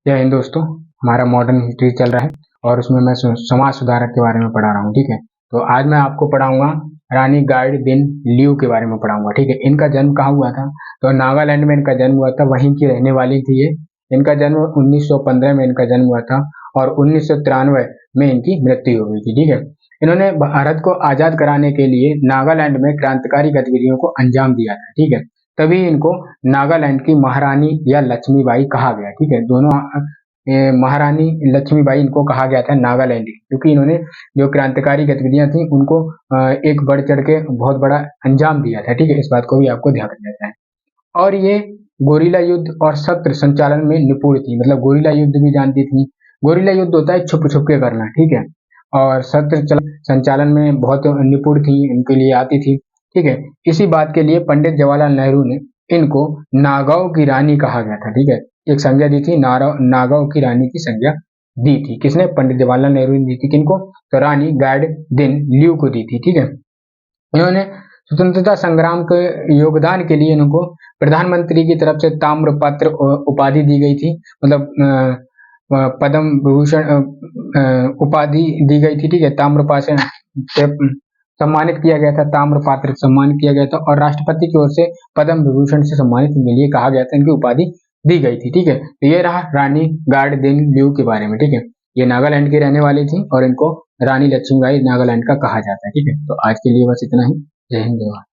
जय हिंद दोस्तों। हमारा मॉडर्न हिस्ट्री चल रहा है और उसमें मैं समाज सुधारक के बारे में पढ़ा रहा हूँ। ठीक है, तो आज मैं आपको पढ़ाऊंगा रानी गाइडिन ल्यू के बारे में पढ़ाऊंगा। ठीक है, इनका जन्म कहाँ हुआ था? तो नागालैंड में इनका जन्म हुआ था, वहीं की रहने वाली थी ये। इनका जन्म 1915 में इनका जन्म हुआ था और 1993 में इनकी मृत्यु हो गई थी। ठीक है, इन्होंने भारत को आजाद कराने के लिए नागालैंड में क्रांतिकारी गतिविधियों को अंजाम दिया था। ठीक है, तभी इनको नागालैंड की महारानी या लक्ष्मीबाई कहा गया। ठीक है, दोनों महारानी लक्ष्मीबाई इनको कहा गया था नागालैंड की, क्योंकि इन्होंने जो क्रांतिकारी गतिविधियां थी उनको एक बढ़ चढ़ के बहुत बड़ा अंजाम दिया था। ठीक है, इस बात को भी आपको ध्यान रखना है। और ये गोरिल्ला युद्ध और शस्त्र संचालन में निपुण थी, मतलब गोरिल्ला युद्ध भी जानती थी। गोरिल्ला युद्ध होता है छुप छुप के करना। ठीक है, और शस्त्र संचालन में बहुत निपुण थी, इनके लिए आती थी। ठीक है, इसी बात के लिए पंडित जवाहरलाल नेहरू ने इनको नागांव की रानी कहा गया था। ठीक है, एक संज्ञा दी थी, नागांव की रानी की संज्ञा दी थी। किसने? पंडित जवाहरलाल नेहरू ने दी थी। किनको? तो रानी गाइडिन ल्यू को दी थी। ठीक है, इन्होंने स्वतंत्रता संग्राम के योगदान के लिए इनको प्रधानमंत्री की तरफ से ताम्रपत्र उपाधि दी गई थी, मतलब पद्म विभूषण उपाधि दी गई थी। ठीक है, ताम्रपाषण से सम्मानित किया गया था, ताम्रपात्र सम्मानित किया गया था और राष्ट्रपति की ओर से पद्म विभूषण से सम्मानित के लिए कहा गया था, इनकी उपाधि दी गई थी। ठीक है, तो ये रहा रानी गाइडिन ल्यू के बारे में। ठीक है, ये नागालैंड की रहने वाली थी और इनको रानी लक्ष्मीबाई नागालैंड का कहा जाता है। ठीक है, तो आज के लिए बस इतना ही। जय हिंद, जय भारत।